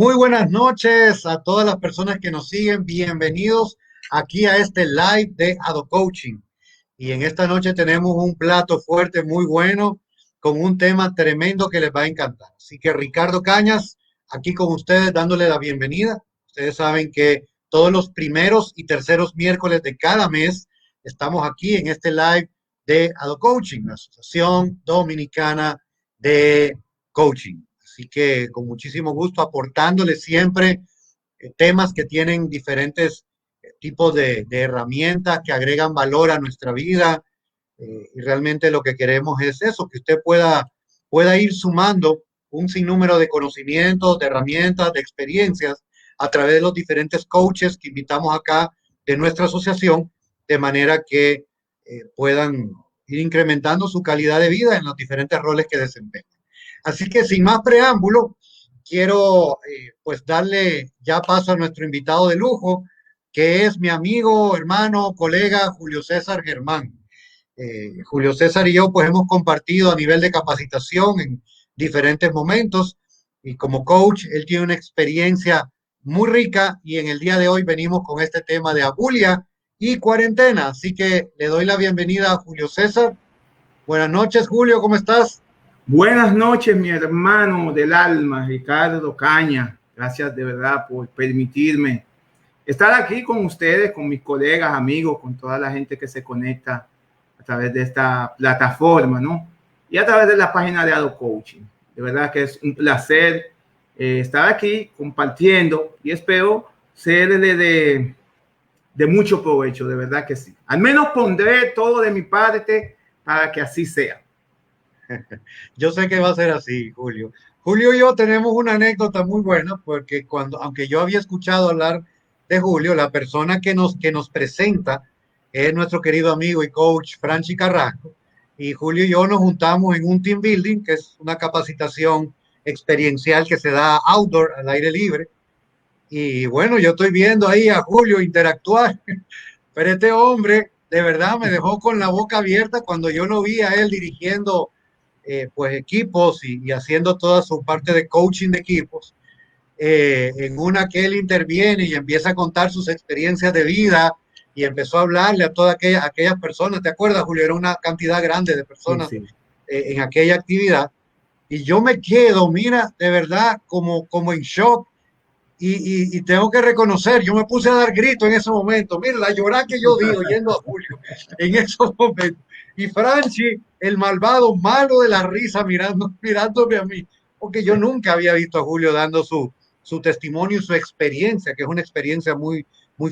Muy buenas noches a todas las personas que nos siguen. Bienvenidos aquí a este live de Ado Coaching. Y en esta noche tenemos un plato fuerte muy bueno con un tema tremendo que les va a encantar. Así que Ricardo Cañas, aquí con ustedes dándole la bienvenida. Ustedes saben que todos los primeros y terceros miércoles de cada mes estamos aquí en este live de Ado Coaching, la Asociación Dominicana de Coaching. Así que con muchísimo gusto aportándole siempre temas que tienen diferentes tipos de herramientas que agregan valor a nuestra vida. Y realmente lo que queremos es eso, que usted pueda ir sumando un sinnúmero de conocimientos, de herramientas, de experiencias a través de los diferentes coaches que invitamos acá de nuestra asociación, de manera que puedan ir incrementando su calidad de vida en los diferentes roles que desempeñan. Así que sin más preámbulo, quiero pues darle ya paso a nuestro invitado de lujo, que es mi amigo, hermano, colega Julio César Germán. Julio César y yo pues hemos compartido a nivel de capacitación en diferentes momentos y como coach él tiene una experiencia muy rica y en el día de hoy venimos con este tema de abulia y cuarentena. Así que le doy la bienvenida a Julio César. Buenas noches, Julio, ¿cómo estás? Buenas noches, mi hermano del alma, Ricardo Caña. Gracias de verdad por permitirme estar aquí con ustedes, con mis colegas, amigos, con toda la gente que se conecta a través de esta plataforma, ¿no? Y a través de la página de Ado Coaching. De verdad que es un placer estar aquí compartiendo y espero ser de mucho provecho, de verdad que sí. Al menos pondré todo de mi parte para que así sea. Yo sé que va a ser así, Julio. Julio y yo tenemos una anécdota muy buena porque aunque yo había escuchado hablar de Julio, la persona que nos presenta es nuestro querido amigo y coach Franchi Carrasco. Y Julio y yo nos juntamos en un team building, que es una capacitación experiencial que se da outdoor, al aire libre. Y bueno, yo estoy viendo ahí a Julio interactuar, pero este hombre de verdad me dejó con la boca abierta cuando yo lo vi a él dirigiendo pues equipos y haciendo toda su parte de coaching de equipos. En una que él interviene y empieza a contar sus experiencias de vida y empezó a hablarle a todas aquellas personas. ¿Te acuerdas, Julio? Era una cantidad grande de Sí, personas sí. en aquella actividad. Y yo me quedo, mira, de verdad, como en shock. Y tengo que reconocer, yo me puse a dar grito en ese momento. Mira, la llorada que yo di oyendo a Julio en esos momentos. Y Franchi, el malvado, malo de la risa, mirándome a mí, porque yo nunca había visto a Julio dando su testimonio y su experiencia, que es una experiencia muy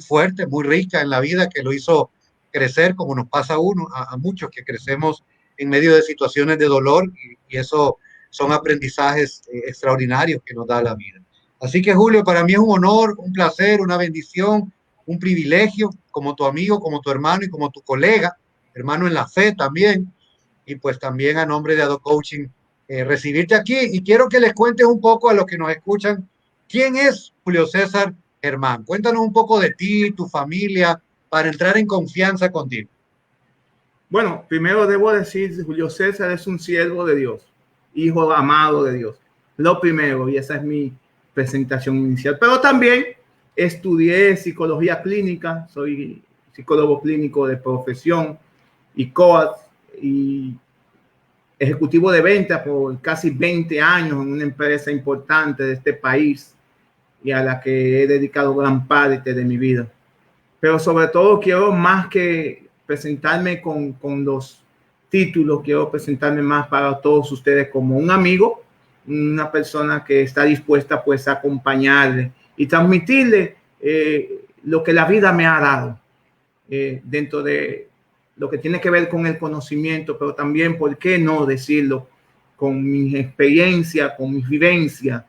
fuerte, muy rica en la vida, que lo hizo crecer, como nos pasa a muchos que crecemos en medio de situaciones de dolor, y eso son aprendizajes extraordinarios que nos da la vida. Así que Julio, para mí es un honor, un placer, una bendición, un privilegio, como tu amigo, como tu hermano y como tu colega, hermano en la fe también, y pues también a nombre de Ado Coaching, recibirte aquí. Y quiero que les cuentes un poco a los que nos escuchan, ¿quién es Julio César Germán? Cuéntanos un poco de ti, tu familia, para entrar en confianza contigo. Bueno, primero debo decir, Julio César es un siervo de Dios, hijo amado de Dios. Lo primero, y esa es mi presentación inicial. Pero también estudié psicología clínica, soy psicólogo clínico de profesión y coach y ejecutivo de venta por casi 20 años en una empresa importante de este país y a la que he dedicado gran parte de mi vida. Pero sobre todo quiero más que presentarme con los títulos, quiero presentarme más para todos ustedes como un amigo, una persona que está dispuesta pues a acompañarle y transmitirle lo que la vida me ha dado dentro de lo que tiene que ver con el conocimiento, pero también, ¿por qué no decirlo? Con mi experiencia, con mis vivencias,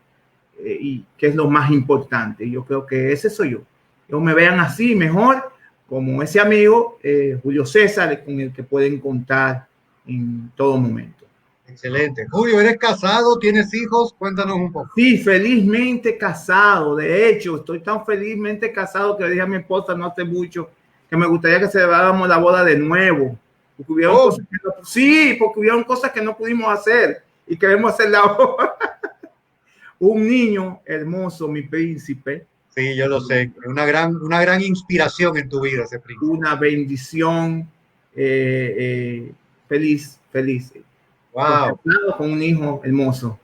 y que es lo más importante. Yo creo que ese soy yo. Yo me vean así mejor, como ese amigo Julio César, con el que pueden contar en todo momento. Excelente. Julio, ¿eres casado? ¿Tienes hijos? Cuéntanos un poco. Sí, felizmente casado. De hecho, estoy tan felizmente casado que le dije a mi esposa no hace mucho que me gustaría que celebráramos la boda de nuevo. Porque hubieron cosas que porque hubieron cosas que no pudimos hacer y queremos hacerla ahora. un niño hermoso, mi príncipe. Sí, yo lo sé. Una gran inspiración en tu vida ese príncipe. Una bendición, feliz, feliz. Wow, Contemplado con un hijo hermoso.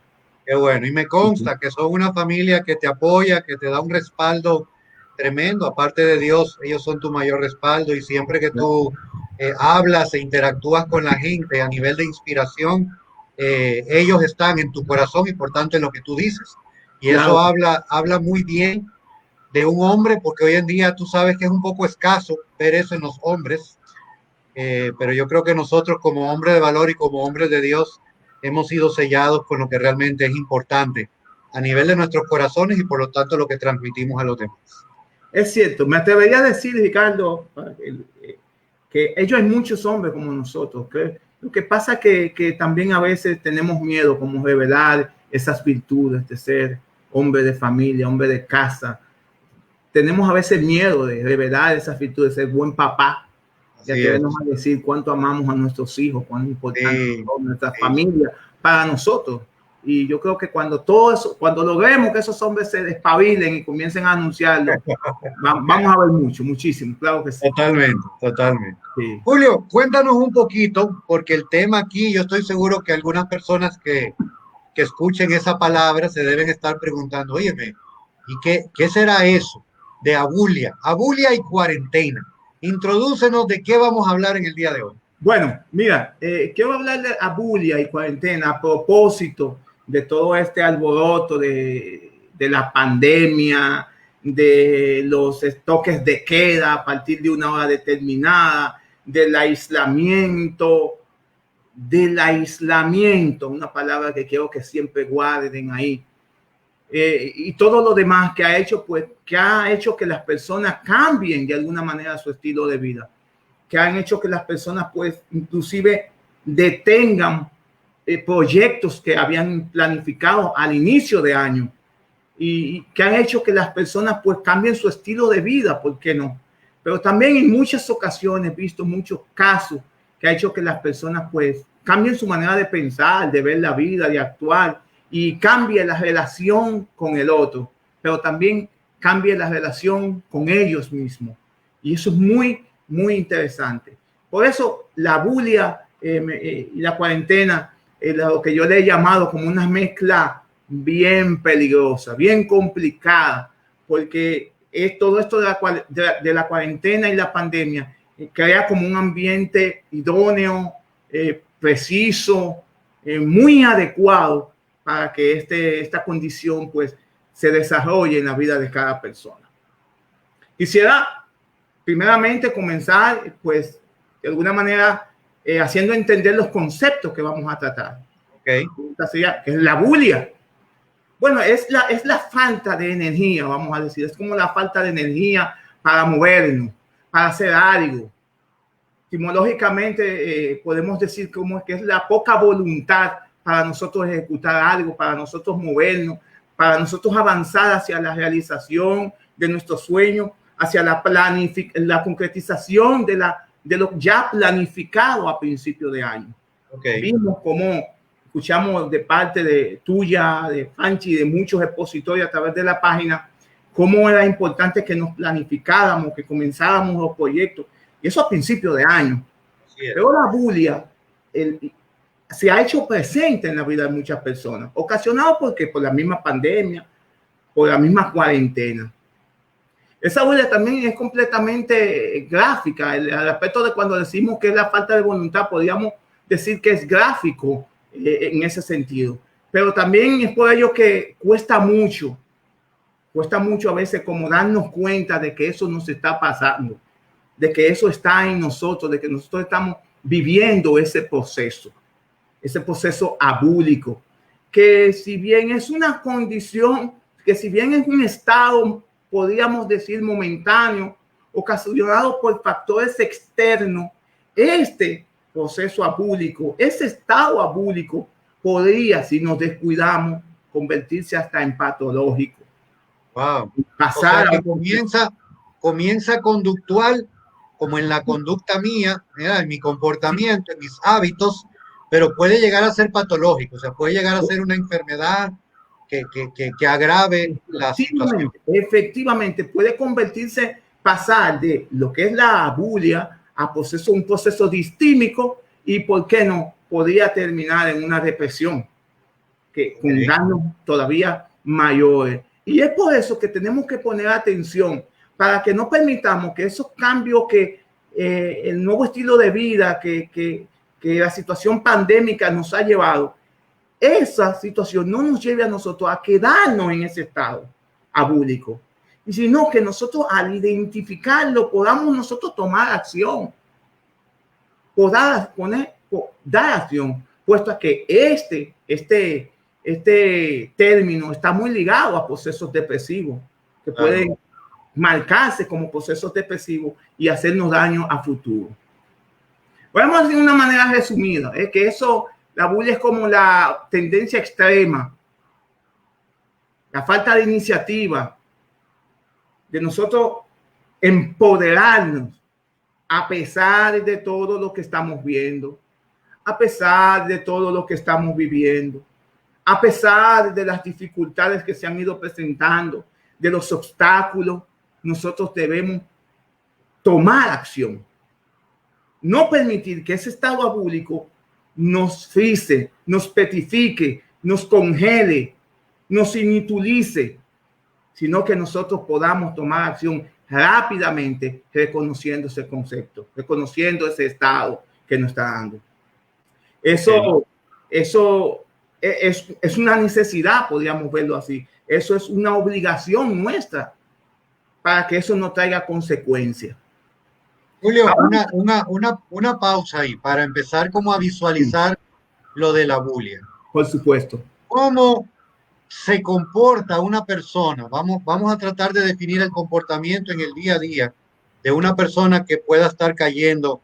qué bueno. Y me consta que son una familia que te apoya, que te da un respaldo tremendo. Aparte de Dios, ellos son tu mayor respaldo y siempre que tú hablas e interactúas con la gente a nivel de inspiración, ellos están en tu corazón y por tanto en lo que tú dices. Y eso Claro, habla muy bien de un hombre, porque hoy en día tú sabes que es un poco escaso ver eso en los hombres, pero yo creo que nosotros como hombres de valor y como hombres de Dios hemos sido sellados con lo que realmente es importante a nivel de nuestros corazones y por lo tanto lo que transmitimos a los demás. es cierto. Me atrevería a decir, Ricardo, que ellos hay muchos hombres como nosotros. Que lo que pasa es que también a veces tenemos miedo como revelar esas virtudes de ser hombre de familia, hombre de casa. Tenemos a veces miedo de revelar esas virtudes, de ser buen papá, de Así es. atrevernos a decir cuánto amamos a nuestros hijos, cuán importante Sí, es nuestra sí. familia para nosotros. Y yo creo que cuando todo eso, cuando logremos que esos hombres se despabilen y comiencen a anunciarlo, vamos a ver mucho, muchísimo, claro que sí. Totalmente, totalmente. Sí. Julio, cuéntanos un poquito, porque el tema aquí, yo estoy seguro que algunas personas que escuchen esa palabra se deben estar preguntando, óyeme, ¿y qué será eso de abulia? Abulia y cuarentena. Introdúcenos de qué vamos a hablar en el día de hoy. Bueno, mira, quiero hablar de abulia y cuarentena a propósito de todo este alboroto de la pandemia, de los toques de queda a partir de una hora determinada, del aislamiento, una palabra que quiero que siempre guarden ahí. Y todo lo demás que ha hecho, pues, que ha hecho que las personas cambien de alguna manera su estilo de vida, que han hecho que las personas, pues, inclusive detengan proyectos que habían planificado al inicio de año y que han hecho que las personas, pues, cambien su estilo de vida, ¿por qué no? Pero también en muchas ocasiones he visto muchos casos que ha hecho que las personas, pues, cambien su manera de pensar, de ver la vida, de actuar y cambie la relación con el otro, pero también cambie la relación con ellos mismos. Y eso es muy, muy interesante. Por eso la bulia y la cuarentena, lo que yo le he llamado como una mezcla bien peligrosa, bien complicada, porque es todo esto de la cuarentena y la pandemia crea como un ambiente idóneo, preciso, muy adecuado para que esta condición pues se desarrolle en la vida de cada persona. Quisiera primeramente comenzar pues de alguna manera haciendo entender los conceptos que vamos a tratar. Okay. Sería, que es la bulia. Bueno, es la falta de energía, vamos a decir, es como la falta de energía para movernos, para hacer algo. Etimológicamente podemos decir como que es la poca voluntad para nosotros ejecutar algo, para nosotros movernos, para nosotros avanzar hacia la realización de nuestros sueños, hacia la concretización de lo ya planificado a principio de año. Okay. Vimos cómo escuchamos de parte de tuya, de Fanchi y de muchos expositores a través de la página, cómo era importante que nos planificáramos, que comenzáramos los proyectos, y eso a principio de año. Pero la bulia se ha hecho presente en la vida de muchas personas, ocasionado porque por la misma pandemia, por la misma cuarentena. Esa bulia también es completamente gráfica, al aspecto de cuando decimos que es la falta de voluntad, podríamos decir que es gráfico en ese sentido, pero también es por ello que cuesta mucho a veces como darnos cuenta de que eso nos está pasando, de que eso está en nosotros, de que nosotros estamos viviendo ese proceso abúlico, que si bien es una condición, que si bien es un estado, podríamos decir momentáneo, ocasionado por factores externos, este proceso abúlico, ese estado abúlico podría, si nos descuidamos, convertirse hasta en patológico. Wow. Pasar o sea que comienza conductual, como en la conducta mía, en mi comportamiento, en mis hábitos, pero puede llegar a ser patológico, o sea, puede llegar a ser una enfermedad que agrave la situación. Efectivamente, puede convertirse, pasar de lo que es la bulia a un proceso distímico y, ¿por qué no? Podría terminar en una depresión con daños todavía mayores. Y es por eso que tenemos que poner atención para que no permitamos que esos cambios el nuevo estilo de vida que la situación pandémica nos ha llevado, esa situación no nos lleve a nosotros a quedarnos en ese estado abúlico, y sino que nosotros, al identificarlo, podamos nosotros tomar acción, dar acción, puesto que este término está muy ligado a procesos depresivos que pueden marcarse como procesos depresivos y hacernos daño a futuro. Podemos decir de una manera resumida, que la bulia es como la tendencia extrema, la falta de iniciativa, de nosotros empoderarnos a pesar de todo lo que estamos viendo, a pesar de todo lo que estamos viviendo, a pesar de las dificultades que se han ido presentando, de los obstáculos. Nosotros debemos tomar acción. No permitir que ese estado abúlico nos frice, nos petrifique, nos congele, nos inutulice, sino que nosotros podamos tomar acción rápidamente, reconociendo ese concepto, reconociendo ese estado que nos está dando. Eso es una necesidad, podríamos verlo así. Eso es una obligación nuestra para que eso no traiga consecuencias. Julio, una pausa ahí para empezar como a visualizar lo de la bulia. Por supuesto. ¿Cómo se comporta una persona? Vamos a tratar de definir el comportamiento en el día a día de una persona que pueda estar cayendo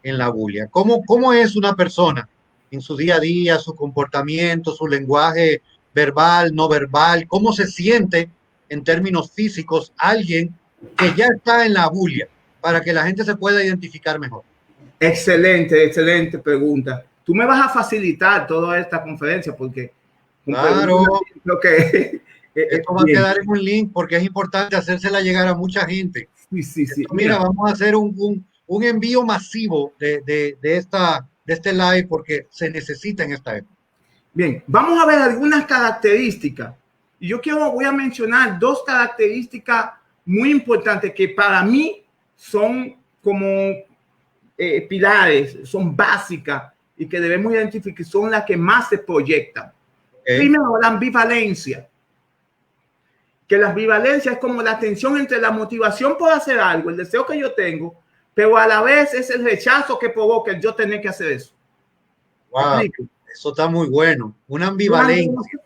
en la bulia. ¿Cómo es una persona en su día a día, su comportamiento, su lenguaje verbal, no verbal? ¿Cómo se siente en términos físicos alguien que ya está en la bulia, para que la gente se pueda identificar mejor? Excelente pregunta. Tú me vas a facilitar toda esta conferencia porque claro, creo que esto va a quedar en un link porque es importante hacérsela llegar a mucha gente. Sí. Mira, vamos a hacer un envío masivo de este live porque se necesita en esta época. Bien, vamos a ver algunas características. Y voy a mencionar dos características muy importantes que para mí son como pilares, son básicas y que debemos identificar, son las que más se proyectan. Primero, la ambivalencia. Que la ambivalencia es como la tensión entre la motivación por hacer algo, el deseo que yo tengo, pero a la vez es el rechazo que provoca el yo tener que hacer eso. Wow, eso está muy bueno. Una ambivalencia.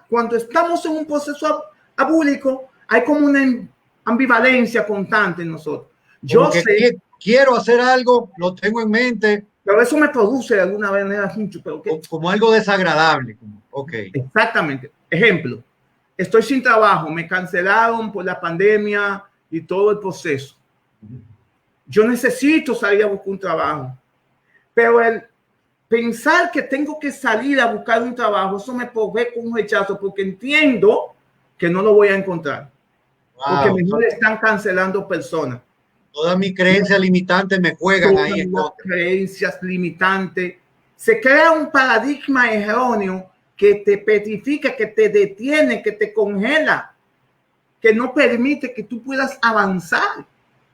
Cuando estamos en un proceso abúlico, hay como una ambivalencia constante en nosotros. Yo sé, quiero hacer algo, lo tengo en mente, pero eso me produce de alguna manera mucho, pero como algo desagradable. Okay. Exactamente. Ejemplo, estoy sin trabajo, me cancelaron por la pandemia y todo el proceso. Yo necesito salir a buscar un trabajo, pero el pensar que tengo que salir a buscar un trabajo, eso me provoca un rechazo porque entiendo que no lo voy a encontrar. Wow, porque mejor están cancelando personas. Todas mis creencias limitantes me juegan ahí. Las creencias limitantes. Se crea un paradigma erróneo que te petrifica, que te detiene, que te congela, que no permite que tú puedas avanzar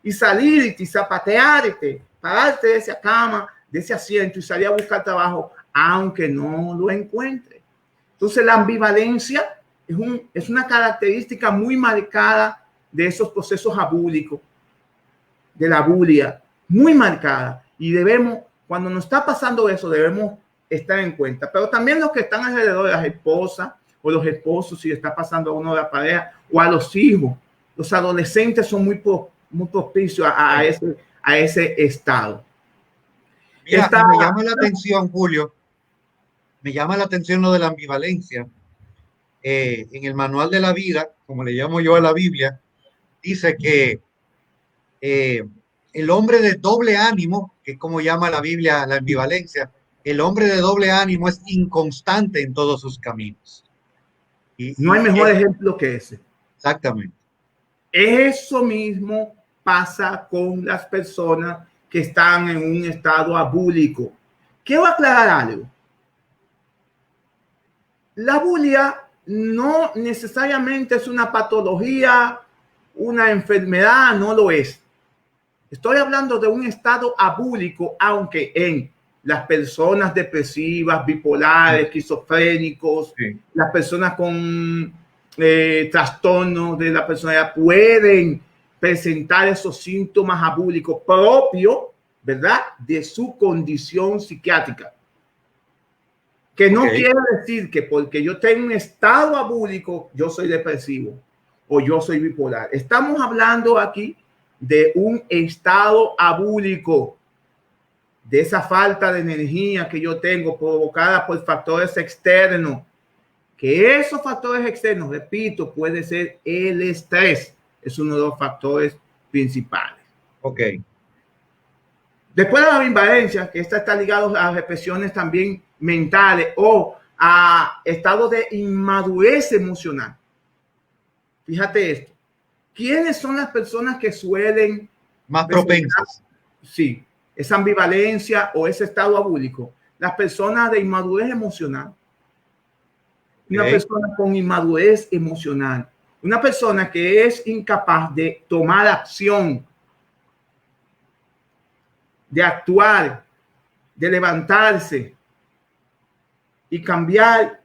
y salir y zapatearte, pararte de esa cama, de ese asiento y salir a buscar trabajo, aunque no lo encuentre. Entonces, la ambivalencia es una característica muy marcada de esos procesos abúlicos, de la bulia, muy marcada. Y cuando nos está pasando eso, debemos estar en cuenta. Pero también los que están alrededor de las esposas o los esposos, si está pasando a uno de la pareja, o a los hijos. Los adolescentes son muy propicios a ese estado. Mira, me llama la atención, Julio, me llama la atención lo de la ambivalencia. En el manual de la vida, como le llamo yo a la Biblia, dice que el hombre de doble ánimo, que es como llama la Biblia la ambivalencia, el hombre de doble ánimo es inconstante en todos sus caminos. No hay mejor ejemplo que ese. Exactamente. Eso mismo pasa con las personas que están en un estado abúlico. Quiero aclarar algo. La bulia no necesariamente es una patología, una enfermedad, no lo es. Estoy hablando de un estado abúlico, aunque en las personas depresivas, bipolares, esquizofrénicos, sí, las personas con trastornos de la personalidad pueden presentar esos síntomas abúlicos propios, ¿verdad?, de su condición psiquiátrica. Que no quiere decir que porque yo tengo un estado abúlico, yo soy depresivo o yo soy bipolar. Estamos hablando aquí de un estado abúlico, de esa falta de energía que yo tengo provocada por factores externos. Que esos factores externos, repito, puede ser el estrés. Es uno de los factores principales. Después de la ambivalencia, que esta está ligada a represiones también mentales o a estados de inmadurez emocional. Fíjate esto. ¿Quiénes son las personas que suelen más propensas? Sí, esa ambivalencia o ese estado abúlico. Las personas de inmadurez emocional. Una persona con inmadurez emocional. Una persona que es incapaz de tomar acción, de actuar, de levantarse y cambiar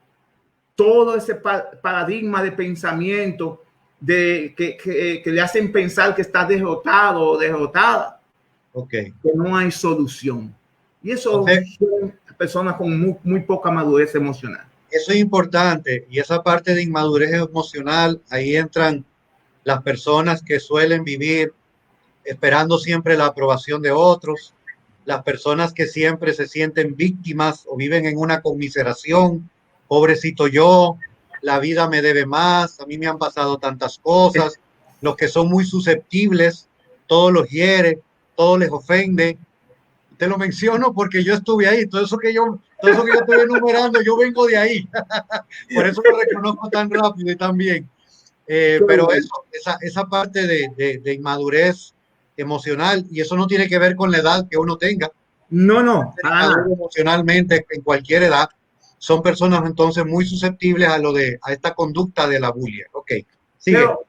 todo ese paradigma de pensamiento que le hacen pensar que está derrotado o derrotada, que no hay solución. Y eso son personas con muy poca madurez emocional. Eso es importante, y esa parte de inmadurez emocional, ahí entran las personas que suelen vivir esperando siempre la aprobación de otros, las personas que siempre se sienten víctimas o viven en una conmiseración, pobrecito yo, la vida me debe más, a mí me han pasado tantas cosas, los que son muy susceptibles, todo los hiere, todo les ofende. Te lo menciono porque yo estuve ahí, todo eso que yo estoy enumerando, yo vengo de ahí, por eso lo reconozco tan rápido y tan bien. Pero esa parte de inmadurez emocional, y eso no tiene que ver con la edad que uno tenga. No. Emocionalmente en cualquier edad, son personas entonces muy susceptibles a esta conducta de la bulia. Sigue. Pero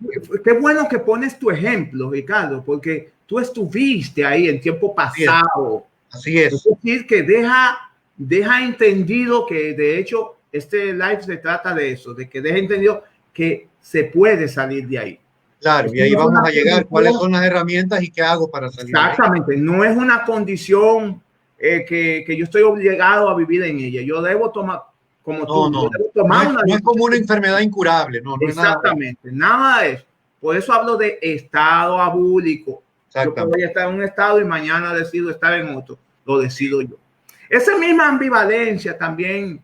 qué bueno que pones tu ejemplo, Ricardo, porque tú estuviste ahí en tiempo pasado. Así es. Es decir, que deja entendido que de hecho este live se trata de eso, de que deja entendido que se puede salir de ahí. Claro, y ahí vamos a llegar. ¿Cuáles son las herramientas y qué hago para salir de ahí? Exactamente, no es una condición que yo estoy obligado a vivir en ella. Yo debo tomar, como tú, no es como una enfermedad incurable. No exactamente, nada de eso. Por eso hablo de estado abúlico. Yo podría estar en un estado y mañana decido estar en otro. Lo decido yo. Esa misma ambivalencia también,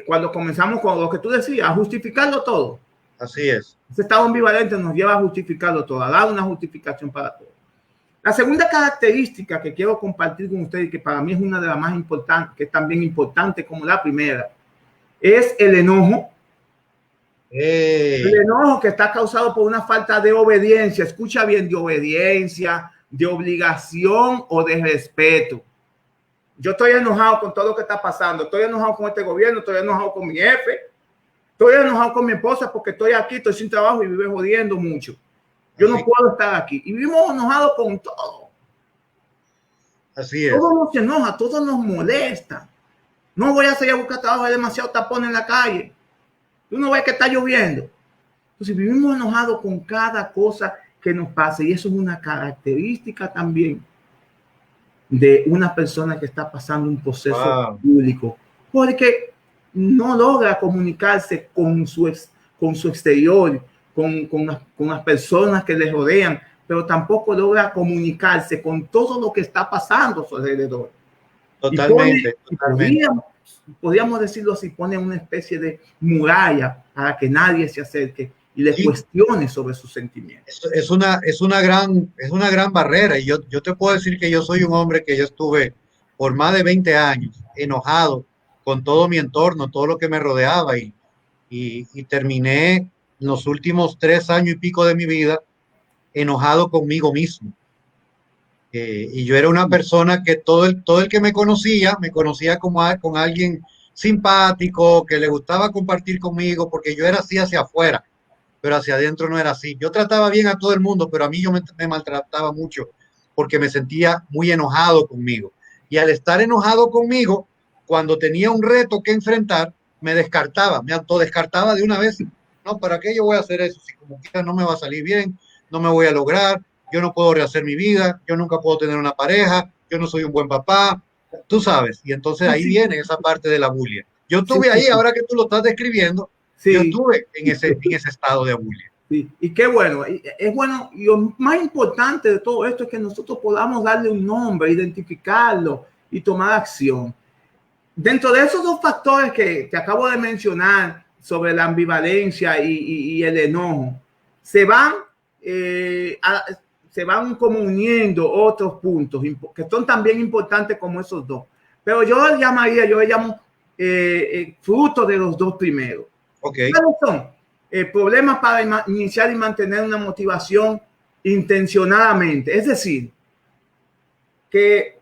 cuando comenzamos con lo que tú decías, a justificarlo todo. Así es. Ese estado ambivalente nos lleva a justificarlo todo, a dar una justificación para todo. La segunda característica que quiero compartir con ustedes, que para mí es una de las más importantes, que es también importante como la primera, es el enojo. El enojo que está causado por una falta de obediencia. Escucha bien, de obediencia, de obligación o de respeto. Yo estoy enojado con todo lo que está pasando. Estoy enojado con este gobierno, estoy enojado con mi jefe, estoy enojado con mi esposa porque estoy aquí, estoy sin trabajo y vive jodiendo mucho. Yo no puedo estar aquí. Y vivimos enojados con todo. Así es. Todo nos enoja, todo nos molesta. No voy a salir a buscar trabajo, hay demasiado tapón en la calle. Tú no ves que está lloviendo. Entonces vivimos enojados con cada cosa que nos pasa. Y eso es una característica también de una persona que está pasando un proceso público. Porque no logra comunicarse con su exterior, con las personas que le rodean, pero tampoco logra comunicarse con todo lo que está pasando a su alrededor. Totalmente. Podríamos decirlo así, pone una especie de muralla para que nadie se acerque y le cuestione sobre sus sentimientos. Es una gran barrera. Y yo te puedo decir que yo soy un hombre que yo estuve por más de 20 años enojado con todo mi entorno, todo lo que me rodeaba, y y terminé los últimos 3 años y pico de mi vida enojado conmigo mismo. Y yo era una persona que todo el que me conocía como con alguien simpático, que le gustaba compartir conmigo, porque yo era así hacia afuera, pero hacia adentro no era así. Yo trataba bien a todo el mundo, pero a mí me maltrataba mucho porque me sentía muy enojado conmigo. Y al estar enojado conmigo, cuando tenía un reto que enfrentar, me autodescartaba de una vez. No, ¿para qué yo voy a hacer eso? Si como quiera no me va a salir bien, no me voy a lograr, yo no puedo rehacer mi vida, yo nunca puedo tener una pareja, yo no soy un buen papá, tú sabes. Y entonces ahí Sí, viene esa parte de la bulia. Yo sí, estuve sí, ahí, sí, ahora que tú lo estás describiendo, yo sí, estuve en ese estado de bulia. sí. Y qué bueno, es bueno, y lo más importante de todo esto es que nosotros podamos darle un nombre, identificarlo y tomar acción. Dentro de esos dos factores que te acabo de mencionar sobre la ambivalencia y el enojo, se van, se van como uniendo otros puntos que son también importantes como esos dos. Pero yo le llamo fruto de los dos primeros. Ok, ¿Cuáles son? Problemas para iniciar y mantener una motivación intencionadamente. Es decir, que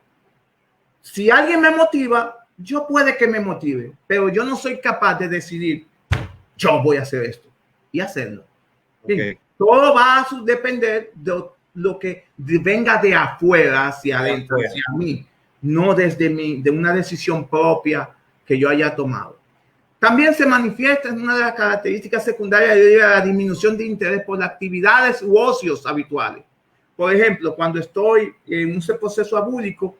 si alguien me motiva, yo puede que me motive, pero yo no soy capaz de decidir, yo voy a hacer esto y hacerlo. ok, Bien, todo va a depender de lo que venga de afuera hacia de adentro, afuera. hacia mí, no desde de una decisión propia que yo haya tomado. También se manifiesta en una de las características secundarias de la disminución de interés por las actividades u ocios habituales. Por ejemplo, cuando estoy en un proceso abúlico,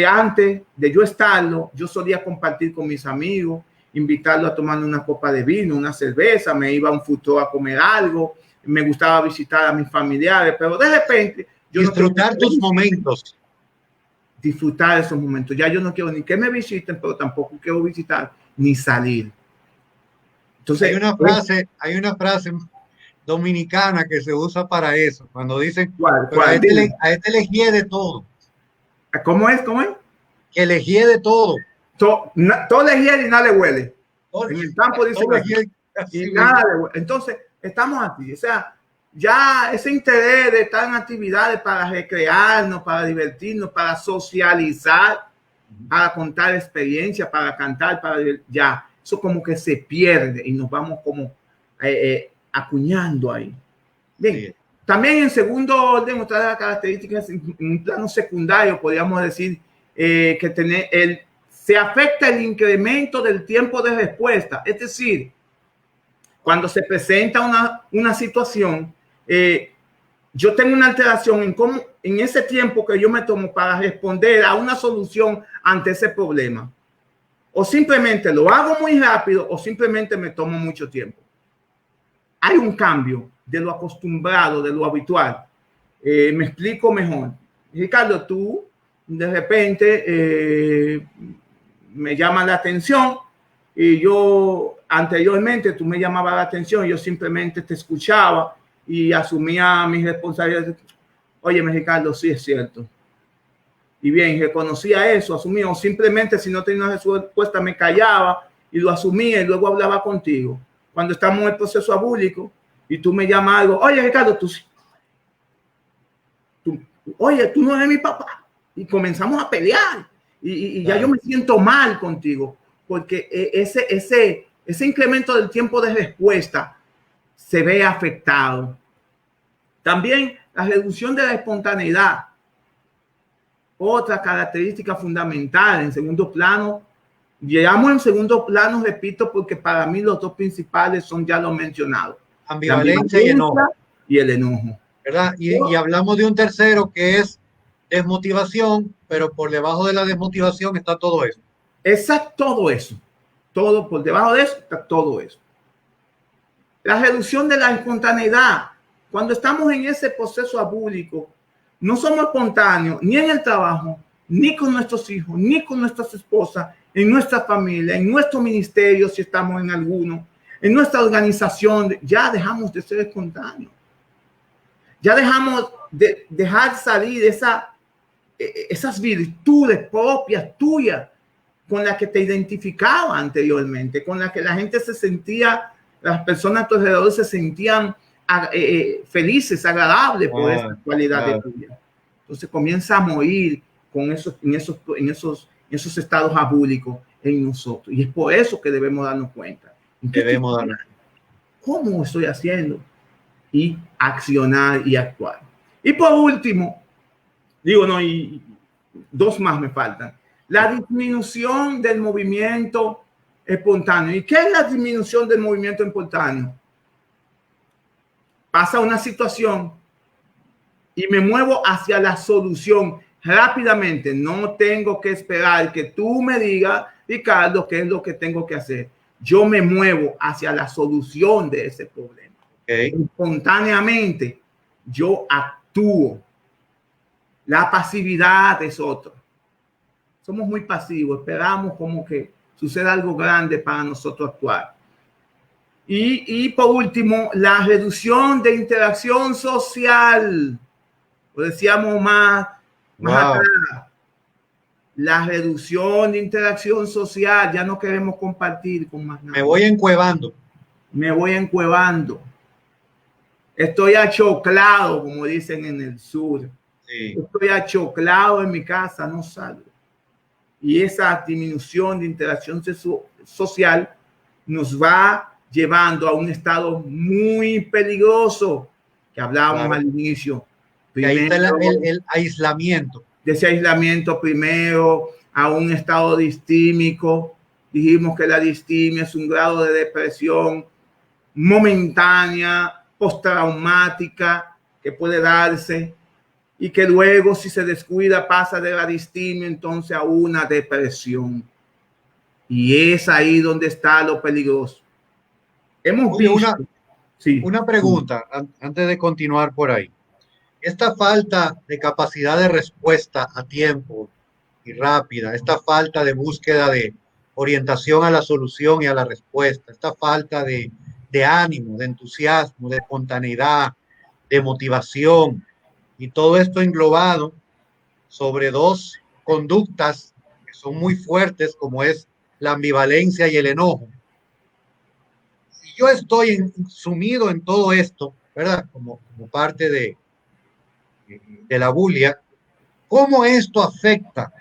antes de yo estarlo, yo solía compartir con mis amigos, invitarlo a tomar una copa de vino, una cerveza, me iba a un futuro a comer algo, me gustaba visitar a mis familiares, pero de repente yo no quiero Disfrutar tus momentos. disfrutar esos momentos. Ya yo no quiero ni que me visiten, pero tampoco quiero visitar ni salir. Entonces, Hay una frase dominicana que se usa para eso, cuando dicen, ¿cuál? pero ¿Cuál? Dime. a este le guíe de todo, ¿Cómo es? ¿Cómo es? que le guíe de todo. Todo le hiede y nada le huele. Todo, En el campo todo dicen le así. guíe Y así nada mismo. le huele. Entonces, estamos aquí. O sea, ya ese interés de estar en actividades para recrearnos, para divertirnos, para socializar, para contar experiencias, para cantar, ya, eso como que se pierde y nos vamos como acuñando ahí. Bien, Sí, también en segundo orden, otra de las características, en un plano secundario, podríamos decir que se afecta el incremento del tiempo de respuesta. Es decir, cuando se presenta una situación, yo tengo una alteración en ese tiempo que yo me tomo para responder a una solución ante ese problema. O simplemente lo hago muy rápido o simplemente me tomo mucho tiempo. Hay un cambio de lo acostumbrado, de lo habitual. Me explico mejor. Ricardo, tú de repente me llamas la atención y yo anteriormente tú me llamabas la atención, yo simplemente te escuchaba y asumía mis responsabilidades. Oye, Ricardo, sí es cierto. Y bien, reconocía eso, asumía, o simplemente si no tenía una respuesta me callaba y lo asumía y luego hablaba contigo. Cuando estamos en el proceso abúlico y tú me llamas algo, oye, Ricardo, oye, tú no eres mi papá. Y comenzamos a pelear. Y ya yo claro. me siento mal contigo, porque ese incremento del tiempo de respuesta se ve afectado. También la reducción de la espontaneidad, otra característica fundamental en segundo plano. Llegamos en segundo plano, repito, porque para mí los dos principales son ya los mencionados. La Ambivalencia y ambivalencia enojo, y el enojo. ¿verdad? Y hablamos de un tercero que es desmotivación, pero por debajo de la desmotivación está todo eso. Exacto, todo eso. Todo por debajo de eso está todo eso. La reducción de la espontaneidad. Cuando estamos en ese proceso abúlico, no somos espontáneos ni en el trabajo, ni con nuestros hijos, ni con nuestras esposas, en nuestra familia, en nuestro ministerio, si estamos en alguno, en nuestra organización. Ya dejamos de ser espontáneos. Ya dejamos de dejar salir esas virtudes propias tuyas con la que te identificaba anteriormente, con la que la gente se sentía, las personas a tu alrededor se sentían felices, agradables por esa cualidad de tuya. Entonces comienza a morir con esos estados abúlicos en nosotros. Y es por eso que debemos darnos cuenta. ¿Cómo estoy haciendo? Y accionar y actuar. Y por último, y dos más me faltan. La disminución del movimiento espontáneo. ¿Y qué es la disminución del movimiento espontáneo? Pasa una situación y me muevo hacia la solución rápidamente. No tengo que esperar que tú me digas, Ricardo, qué es lo que tengo que hacer. Yo me muevo hacia la solución de ese problema. Espontáneamente, yo actúo. La pasividad es otro. Somos muy pasivos, esperamos como que suceda algo grande para nosotros actuar. Y por último, la reducción de interacción social. Lo decíamos más atrás. La reducción de interacción social. Ya no queremos compartir con más nada. Me voy encuevando. Me voy encuevando. Estoy achoclado, como dicen en el sur. Sí. Estoy achoclado en mi casa, no salgo. Y esa disminución de interacción social nos va llevando a un estado muy peligroso que hablábamos al inicio. Primero, ahí está el aislamiento. De ese aislamiento primero a un estado distímico. Dijimos que la distimia es un grado de depresión momentánea, postraumática, que puede darse y que luego, si se descuida, pasa de la distimia entonces a una depresión. Y es ahí donde está lo peligroso. Hemos visto... Una pregunta antes de continuar por ahí. Esta falta de capacidad de respuesta a tiempo y rápida, esta falta de búsqueda de orientación a la solución y a la respuesta, esta falta de ánimo, de entusiasmo, de espontaneidad, de motivación, y todo esto englobado sobre dos conductas que son muy fuertes, como es la ambivalencia y el enojo. Si yo estoy sumido en todo esto, ¿verdad? Como parte de la bulia, ¿cómo esto afecta?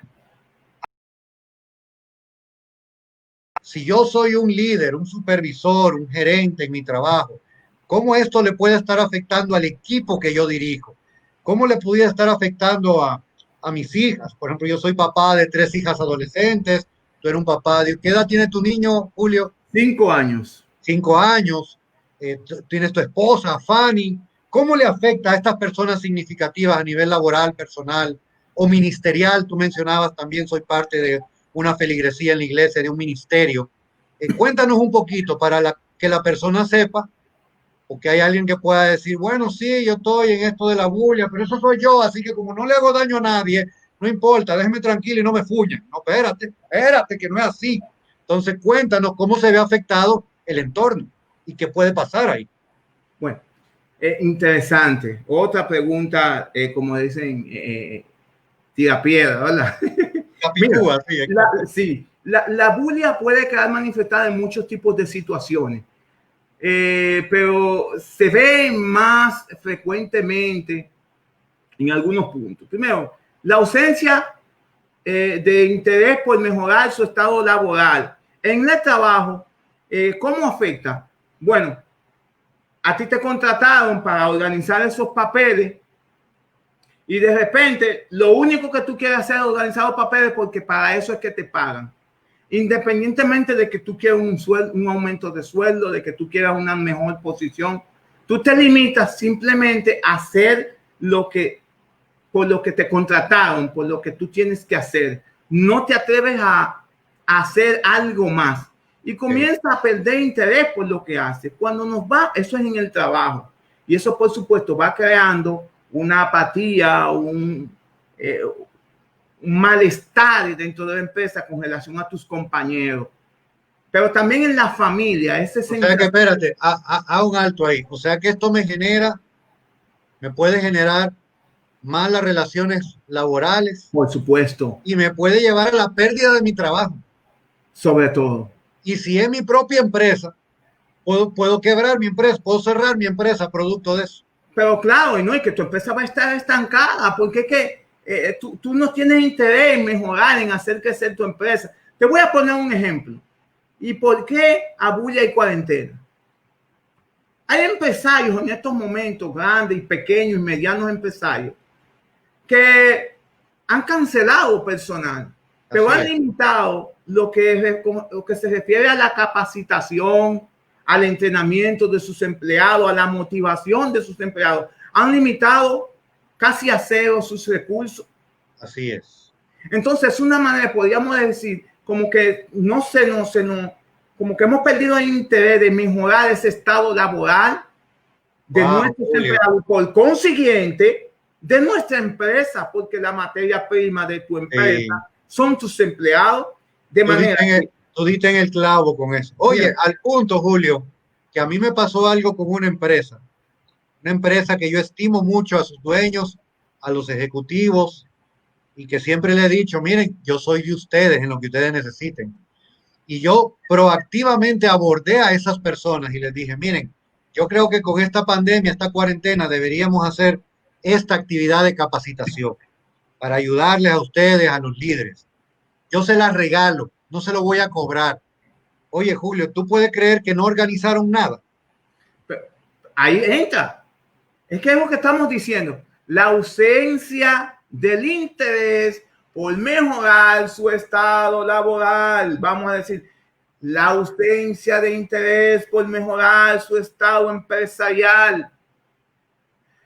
Si yo soy un líder, un supervisor, un gerente en mi trabajo, ¿cómo esto le puede estar afectando al equipo que yo dirijo? ¿Cómo le pudiera estar afectando a mis hijas? Por ejemplo, yo soy papá de 3 hijas adolescentes. Tú eres un papá de... ¿Qué edad tiene tu niño, Julio? 5 años. 5 años. Tienes tu esposa, Fanny. ¿Cómo le afecta a estas personas significativas a nivel laboral, personal o ministerial? Tú mencionabas también, soy parte de una feligresía en la iglesia, de un ministerio. Cuéntanos un poquito para que la persona sepa, porque hay alguien que pueda decir, bueno, sí, yo estoy en esto de la bulla, pero eso soy yo, así que como no le hago daño a nadie, no importa, déjeme tranquilo y no me fuñan. No, espérate, que no es así. Entonces, cuéntanos cómo se ve afectado el entorno y qué puede pasar ahí. Bueno, interesante. Otra pregunta, como dicen, tira piedra, ¿verdad? Mira, sí, la bulia puede quedar manifestada en muchos tipos de situaciones. Pero se ve más frecuentemente en algunos puntos. Primero, la ausencia de interés por mejorar su estado laboral. En el trabajo, ¿cómo afecta? Bueno, a ti te contrataron para organizar esos papeles y de repente lo único que tú quieres hacer es organizar los papeles porque para eso es que te pagan. Independientemente de que tú quieras un aumento de sueldo, de que tú quieras una mejor posición, tú te limitas simplemente a hacer por lo que te contrataron, por lo que tú tienes que hacer. No te atreves a hacer algo más y comienza a perder interés por lo que haces. Cuando eso es en el trabajo, y eso por supuesto va creando una apatía, un malestar dentro de la empresa con relación a tus compañeros, pero también en la familia. O sea que espérate, a un alto ahí. O sea que esto me puede generar malas relaciones laborales. Por supuesto. Y me puede llevar a la pérdida de mi trabajo. Sobre todo. Y si es mi propia empresa, puedo quebrar mi empresa, puedo cerrar mi empresa producto de eso. Pero claro, y no es que tu empresa va a estar estancada, porque es que tú no tienes interés en mejorar, en hacer crecer tu empresa. Te voy a poner un ejemplo. ¿Y por qué a bulla y cuarentena? Hay empresarios en estos momentos, grandes y pequeños y medianos empresarios, que han cancelado personal, pero han limitado lo que se refiere a la capacitación, al entrenamiento de sus empleados, a la motivación de sus empleados. Han limitado casi a cero sus recursos. Así es. Entonces, una manera, podríamos decir, como que como que hemos perdido el interés de mejorar ese estado laboral de nuestros empleados, por consiguiente, de nuestra empresa, porque la materia prima de tu empresa son tus empleados. De manera tú diste en el clavo con eso. Oye, al punto, Julio, que a mí me pasó algo con una empresa que yo estimo mucho a sus dueños, a los ejecutivos, y que siempre le he dicho, miren, yo soy de ustedes en lo que ustedes necesiten. Y yo proactivamente abordé a esas personas y les dije, miren, yo creo que con esta pandemia, esta cuarentena, deberíamos hacer esta actividad de capacitación para ayudarles a ustedes, a los líderes. Yo se las regalo, no se lo voy a cobrar. Oye, Julio, ¿tú puedes creer que no organizaron nada? Ahí entra. Es que es lo que estamos diciendo. La ausencia del interés por mejorar su estado laboral. Vamos a decir, la ausencia de interés por mejorar su estado empresarial.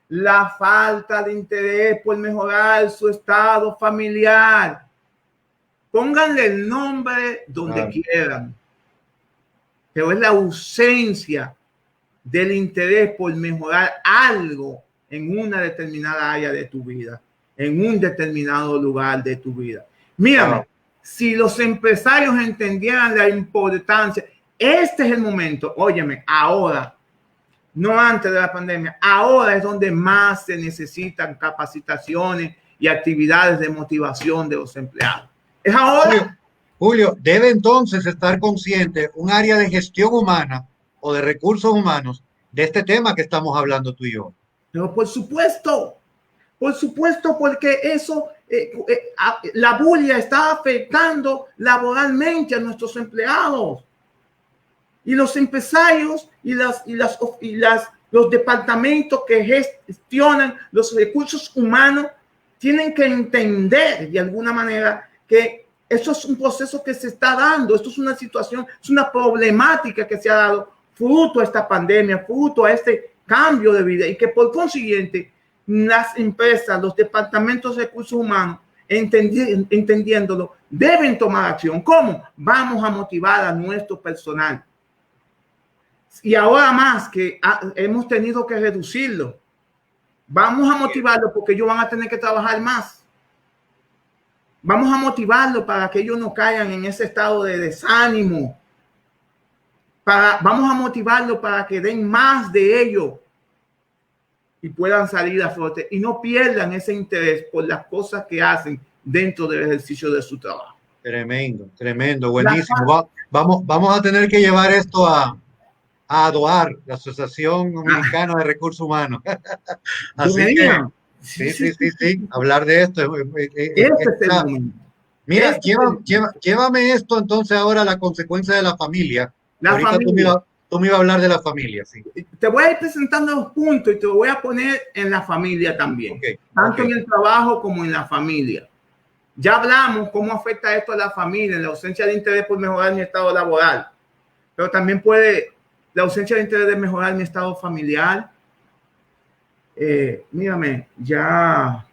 La falta de interés por mejorar su estado familiar. Pónganle el nombre donde quieran. Pero es la ausencia del interés por mejorar algo en una determinada área de tu vida, en un determinado lugar de tu vida. Mírame, si los empresarios entendieran la importancia, este es el momento, óyeme, ahora, no antes de la pandemia, ahora es donde más se necesitan capacitaciones y actividades de motivación de los empleados. Es ahora. Julio, debe entonces estar consciente un área de gestión humana o de recursos humanos de este tema que estamos hablando tú y yo. Pero por supuesto, porque eso, la bulla está afectando laboralmente a nuestros empleados. Y los empresarios y los departamentos que gestionan los recursos humanos tienen que entender de alguna manera que eso es un proceso que se está dando. Esto es una situación, es una problemática que se ha dado fruto a esta pandemia, fruto a este cambio de vida, y que por consiguiente las empresas, los departamentos de recursos humanos, entendiéndolo, deben tomar acción. ¿Cómo? Vamos a motivar a nuestro personal. Y ahora más que hemos tenido que reducirlo, vamos a motivarlo porque ellos van a tener que trabajar más. Vamos a motivarlo para que ellos no caigan en ese estado de desánimo. Vamos a motivarlo para que den más de ello y puedan salir a flote y no pierdan ese interés por las cosas que hacen dentro del ejercicio de su trabajo. Tremendo, tremendo, buenísimo. Vamos a tener que llevar esto a ADOAR, la Asociación Dominicana de Recursos Humanos. Así que, sí, hablar de esto. Mira, llévame esto entonces ahora a la consecuencia de la familia. Ahorita tú me ibas a hablar de la familia, sí. Te voy a ir presentando los puntos y te lo voy a poner en la familia también. Tanto en el trabajo como en la familia. Ya hablamos cómo afecta esto a la familia, en la ausencia de interés por mejorar mi estado laboral. Pero también puede la ausencia de interés de mejorar mi estado familiar. Mírame, ya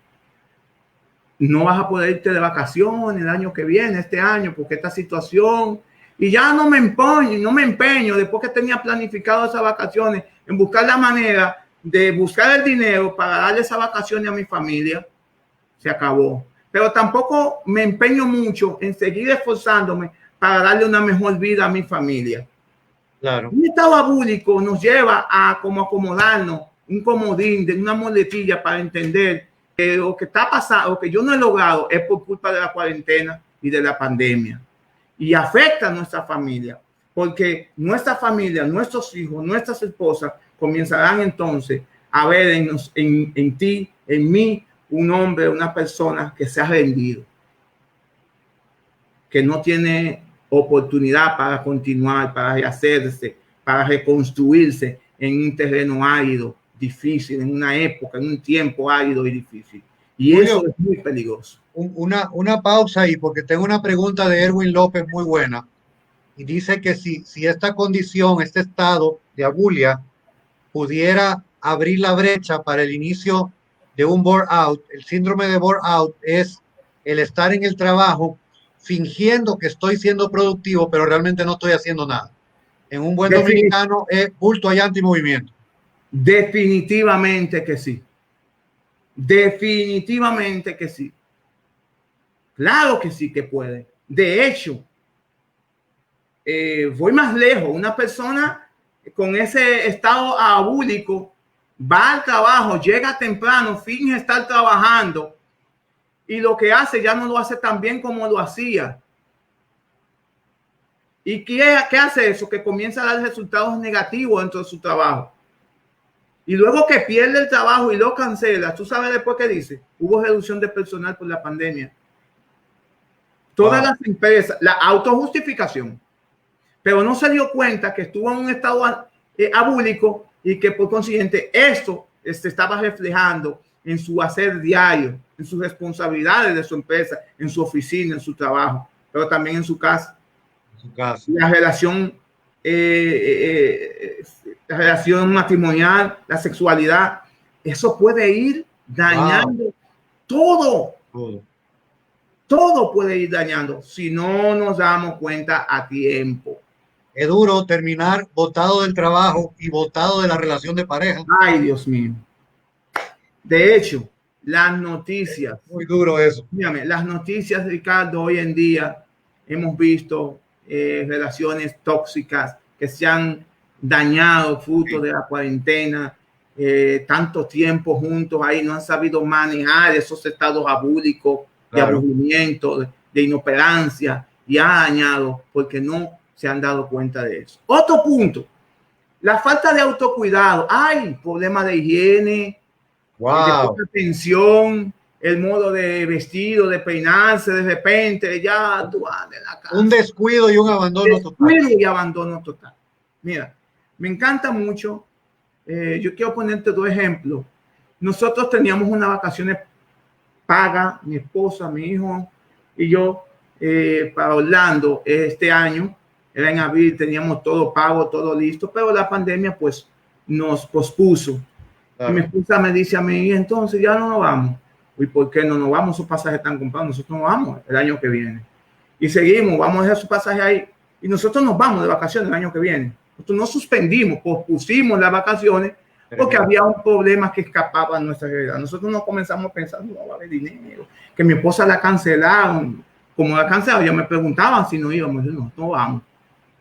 no vas a poder irte de vacaciones el año que viene, este año, porque esta situación, y ya no me empeño, después que tenía planificado esas vacaciones, en buscar la manera de buscar el dinero para darle esas vacaciones a mi familia. Se acabó. Pero tampoco me empeño mucho en seguir esforzándome para darle una mejor vida a mi familia. Claro. Un estado abúlico nos lleva a como acomodarnos un comodín, de una muletilla para entender que lo que está pasando, lo que yo no he logrado es por culpa de la cuarentena y de la pandemia. y afecta a nuestra familia, porque nuestra familia, nuestros hijos, nuestras esposas comenzarán entonces a ver en ti, en mí, un hombre, una persona que se ha rendido, que no tiene oportunidad para continuar, para rehacerse, para reconstruirse en un terreno árido, difícil, en una época, en un tiempo árido y difícil. Y Julio, eso es muy peligroso. Una pausa ahí, porque tengo una pregunta de Erwin López muy buena. Y dice que si esta condición, este estado de abulia, pudiera abrir la brecha para el inicio de un burnout, el síndrome de burnout es el estar en el trabajo fingiendo que estoy siendo productivo, pero realmente no estoy haciendo nada. En un buen dominicano es bulto allá antimovimiento. Definitivamente que sí. Definitivamente que sí. Claro que sí que puede. De hecho, voy más lejos. Una persona con ese estado abúlico va al trabajo, llega temprano, finge estar trabajando y lo que hace ya no lo hace tan bien como lo hacía. ¿Y qué hace eso? Que comienza a dar resultados negativos dentro de su trabajo. Y luego que pierde el trabajo y lo cancela, ¿tú sabes después qué dice? Hubo reducción de personal por la pandemia. Todas las empresas, la autojustificación. Pero no se dio cuenta que estuvo en un estado abúlico y que por consiguiente esto se estaba reflejando en su hacer diario, en sus responsabilidades de su empresa, en su oficina, en su trabajo, pero también en su casa. La relación matrimonial, la sexualidad, eso puede ir dañando todo. Todo puede ir dañando si no nos damos cuenta a tiempo. Es duro terminar botado del trabajo y botado de la relación de pareja. Ay, Dios mío. De hecho, las noticias. Muy duro eso. Mírame, las noticias, Ricardo, hoy en día hemos visto relaciones tóxicas que se han dañado fruto de la cuarentena, tanto tiempo juntos ahí, no han sabido manejar esos estados abúlicos, de aburrimiento, de inoperancia, y ha dañado porque no se han dado cuenta de eso. Otro punto, la falta de autocuidado. Hay problemas de higiene, de atención, el modo de vestido, de peinarse, de repente ya tú vas de la casa. Un descuido y un abandono total. Descuido y abandono total. Mira, me encanta mucho. Yo quiero ponerte dos ejemplos. Nosotros teníamos unas vacaciones pagas, mi esposa, mi hijo y yo, para Orlando este año. Era en abril, teníamos todo pago, todo listo, pero la pandemia pues nos pospuso. Y mi esposa me dice a mí, entonces ya no nos vamos. ¿Y por qué no nos vamos? Sus pasajes están comprados, nosotros nos vamos el año que viene. Y seguimos, vamos a dejar su pasaje ahí. Y nosotros nos vamos de vacaciones el año que viene. Nosotros no suspendimos, pospusimos las vacaciones porque había un problema que escapaba a nuestra realidad. Nosotros no comenzamos a pensar, no va a haber dinero, que mi esposa la cancelaron. Como la cancelaron, ya me preguntaban si no íbamos. Yo no vamos.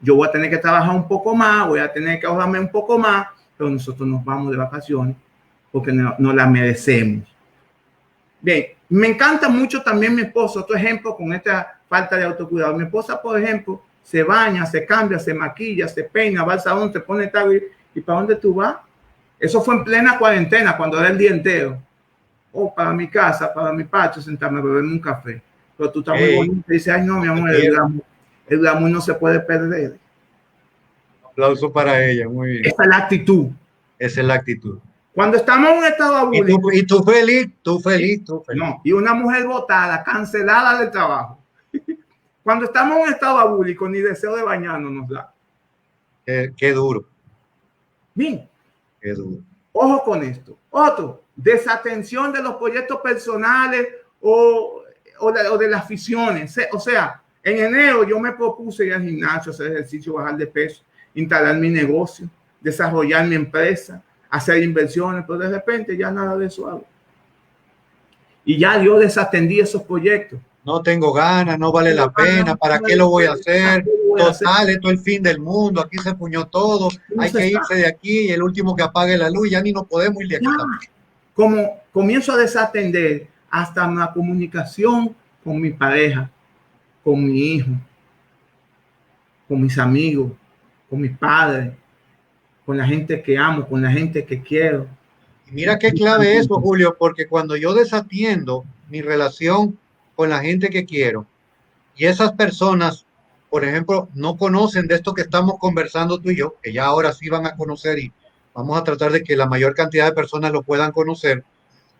Yo voy a tener que trabajar un poco más, voy a tener que ahorrarme un poco más, pero nosotros nos vamos de vacaciones porque no la merecemos. Bien, me encanta mucho también mi esposo, otro ejemplo con esta falta de autocuidado. Mi esposa, por ejemplo, se baña, se cambia, se maquilla, se peina, va al salón, se pone tal y ¿para dónde tú vas? Eso fue en plena cuarentena, cuando era el día entero. O para mi casa, para mi patio, sentarme a beberme un café. Pero tú estás muy bonito y dices, ay no, mi amor, el glamour no se puede perder. Aplauso para ella, muy bien. Esa es la actitud. Esa es la actitud. Cuando estamos en un estado abúlico. Y tú feliz. No, y una mujer botada, cancelada del trabajo. Cuando estamos en un estado abúlico, ni deseo de bañarnos nos da. Qué duro. Bien. Qué duro. Ojo con esto. Otro, desatención de los proyectos personales o de las aficiones. O sea, en enero yo me propuse ir al gimnasio, hacer ejercicio, bajar de peso, instalar mi negocio, desarrollar mi empresa, hacer inversiones, pero de repente ya nada de eso hago. Y ya yo desatendí esos proyectos. No tengo ganas, no vale la pena, ¿para qué lo voy a hacer? Total, esto es el fin del mundo, aquí se puñó todo, hay que irse de aquí y el último que apague la luz, ya ni nos podemos ir de aquí. Como comienzo a desatender hasta la comunicación con mi pareja, con mi hijo, con mis amigos, con mis padres, con la gente que amo, con la gente que quiero. Y mira qué clave eso, Julio, porque cuando yo desatiendo mi relación con la gente que quiero y esas personas, por ejemplo, no conocen de esto que estamos conversando tú y yo, que ya ahora sí van a conocer y vamos a tratar de que la mayor cantidad de personas lo puedan conocer,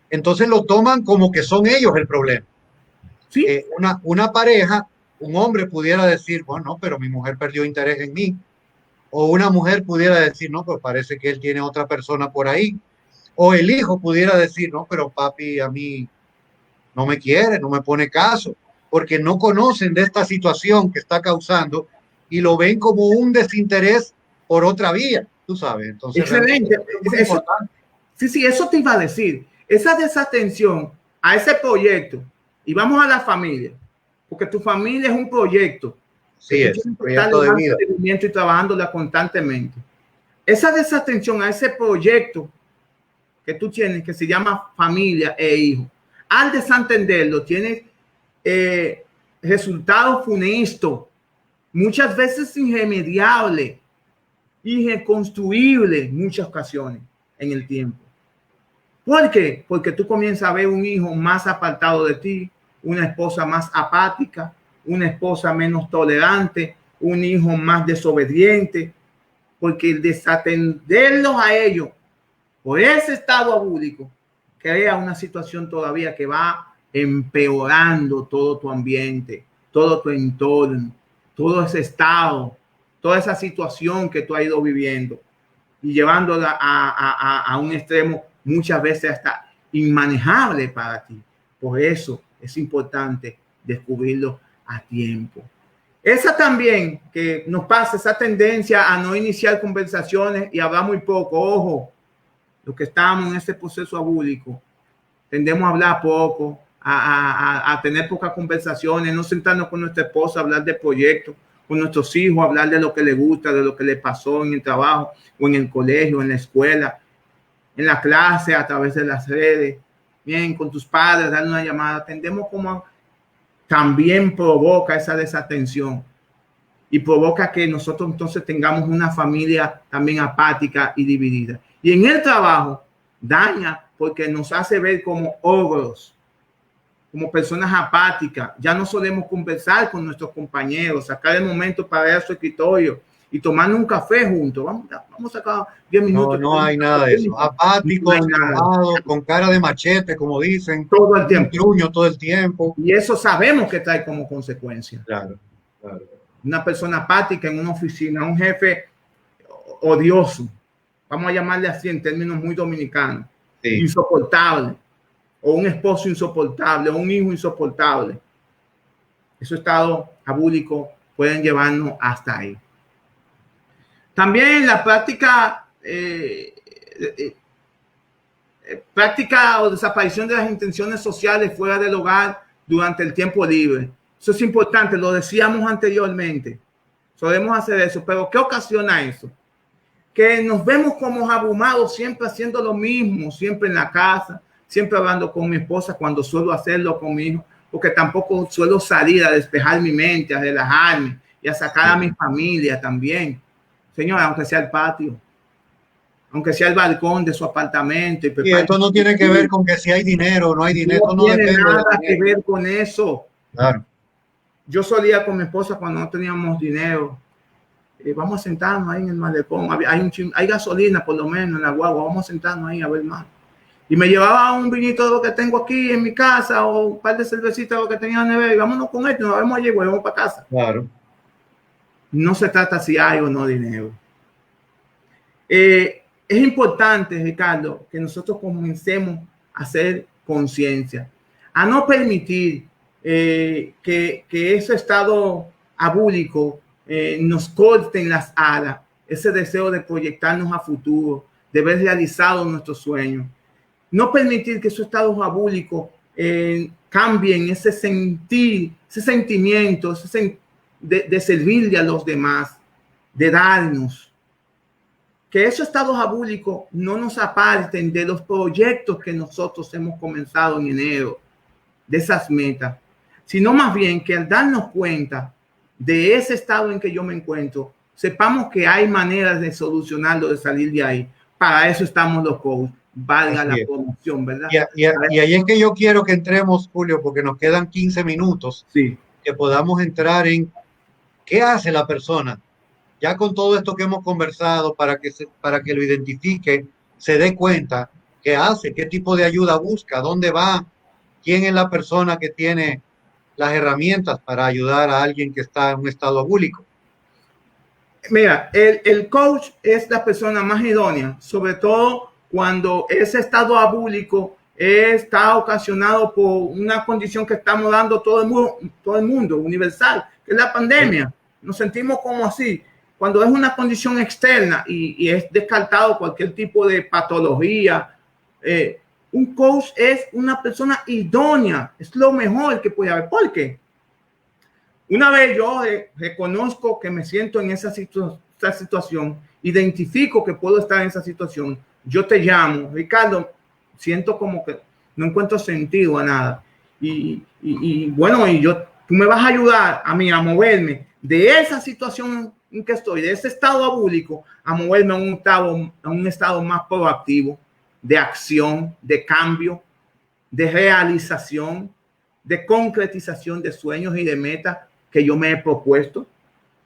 entonces lo toman como que son ellos el problema. Sí, Una pareja, un hombre pudiera decir, bueno, no, pero mi mujer perdió interés en mí. O una mujer pudiera decir, no, pues parece que él tiene otra persona por ahí. O el hijo pudiera decir, no, pero papi a mí no me quiere, no me pone caso, porque no conocen de esta situación que está causando y lo ven como un desinterés por otra vía, tú sabes. Entonces, realmente excelente. es muy Eso, importante. sí, eso te iba a decir. Esa desatención a ese proyecto, y vamos a la familia, porque tu familia es un proyecto que Sí, tú es un tienes que estar proyecto de dando vida. seguimiento y trabajándola constantemente. Esa desatención a ese proyecto que tú tienes, que se llama familia e hijo, al desentenderlo, tienes resultados funestos, muchas veces irremediables, irreconstruibles, muchas ocasiones en el tiempo. ¿Por qué? Porque tú comienzas a ver un hijo más apartado de ti, una esposa más apática, una esposa menos tolerante, un hijo más desobediente, porque el desatenderlos a ellos por ese estado abúlico crea una situación todavía que va empeorando todo tu ambiente, todo tu entorno, todo ese estado, toda esa situación que tú has ido viviendo y llevándola a un extremo muchas veces hasta inmanejable para ti. Por eso es importante descubrirlo a tiempo. Esa también que nos pasa, esa tendencia a no iniciar conversaciones y hablar muy poco. Ojo, los que estamos en este proceso abúlico, tendemos a hablar poco, a tener pocas conversaciones, no sentarnos con nuestra esposa a hablar de proyectos, con nuestros hijos, hablar de lo que les gusta, de lo que les pasó en el trabajo o en el colegio, en la escuela, en la clase, a través de las redes. Bien, con tus padres, darle una llamada. Tendemos como también provoca esa desatención y provoca que nosotros entonces tengamos una familia también apática y dividida. Y en el trabajo daña porque nos hace ver como ogros, como personas apáticas. Ya no solemos conversar con nuestros compañeros, sacar el momento para ir a su escritorio y tomar un café juntos. Vamos a sacar 10 No, minutos. no hay nada de eso. No hay Apáticos, nada. enojados, con cara de machete, como dicen, Todo el un tiempo. truño todo el tiempo. Y eso sabemos que trae como consecuencia. Claro, claro. Una persona apática en una oficina, un jefe odioso, vamos a llamarle así en términos muy dominicanos, Sí. insoportable, o un esposo insoportable, o un hijo insoportable. Esos estados abúlicos pueden llevarnos hasta ahí. También la práctica o desaparición de las intenciones sociales fuera del hogar durante el tiempo libre. Eso es importante, lo decíamos anteriormente. Solemos hacer eso, pero ¿qué ocasiona eso? Que nos vemos como abrumados siempre haciendo lo mismo, siempre en la casa, siempre hablando con mi esposa cuando suelo hacerlo con mi hijo, porque tampoco suelo salir a despejar mi mente, a relajarme y a sacar a mi familia también. Señora, aunque sea el patio, aunque sea el balcón de su apartamento. Y esto no tiene que ver con que si hay dinero o no hay dinero, No esto no tiene depende nada del que dinero. ver con eso. Claro. Yo solía con mi esposa cuando no teníamos dinero. Vamos a sentarnos ahí en el malecón. Hay gasolina por lo menos en la guagua. Vamos a sentarnos ahí a ver más. Y me llevaba un vinito de lo que tengo aquí en mi casa o un par de cervecitas de lo que tenía en la nevera y vámonos con esto. Nos vemos allí, volvemos para casa. Claro. No se trata si hay o no dinero. Es importante, Ricardo, que nosotros comencemos a hacer conciencia, a no permitir que ese estado abúlico nos corten las alas, ese deseo de proyectarnos a futuro, de ver realizados nuestros sueños. No permitir que esos estados abúlicos cambien ese sentir, ese sentimiento de servirle a los demás, de darnos. Que esos estados abúlicos no nos aparten de los proyectos que nosotros hemos comenzado en enero, de esas metas, sino más bien que al darnos cuenta de ese estado en que yo me encuentro, sepamos que hay maneras de solucionarlo, de salir de ahí. Para eso estamos los coaches, valga la promoción, ¿verdad? Y ahí es que yo quiero que entremos, Julio, porque nos quedan 15 minutos, sí, que podamos entrar en qué hace la persona, ya con todo esto que hemos conversado, para que lo identifique, se dé cuenta qué hace, qué tipo de ayuda busca, dónde va, quién es la persona que tiene las herramientas para ayudar a alguien que está en un estado abúlico. Mira, el coach es la persona más idónea, sobre todo cuando ese estado abúlico está ocasionado por una condición que estamos dando todo el mundo universal, que es la pandemia. Nos sentimos como así. Cuando es una condición externa y es descartado cualquier tipo de patología, un coach es una persona idónea, es lo mejor que puede haber. ¿Por qué? Una vez yo reconozco que me siento en esa situación, identifico que puedo estar en esa situación, yo te llamo, Ricardo, siento como que no encuentro sentido a nada. Bueno, tú me vas a ayudar a mí a moverme de esa situación en que estoy, de ese estado abúlico, a moverme a un estado más proactivo, de acción, de cambio, de realización, de concretización de sueños y de metas que yo me he propuesto.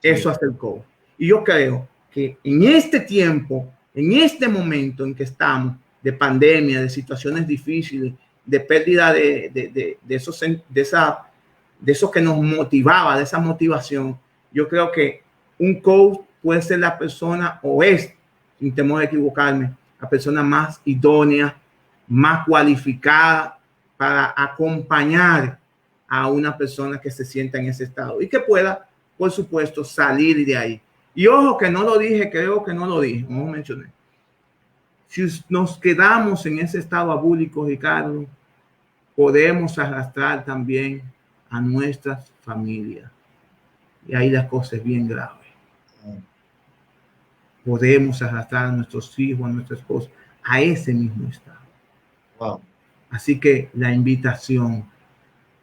Eso hace el coach. Y yo creo que en este tiempo, en este momento en que estamos, de pandemia, de situaciones difíciles, de pérdida de eso que nos motivaba, de esa motivación, yo creo que un coach puede ser la persona, o es, sin temor a equivocarme, la persona más idónea, más cualificada para acompañar a una persona que se sienta en ese estado y que pueda, por supuesto, salir de ahí. Y ojo que no lo dije, creo que no lo dije, no lo mencioné. Si nos quedamos en ese estado abúlico, Ricardo, podemos arrastrar también a nuestras familias. Y ahí la cosa es bien grave. Podemos arrastrar a nuestros hijos, a nuestra esposa, a ese mismo estado. Wow. Así que la invitación,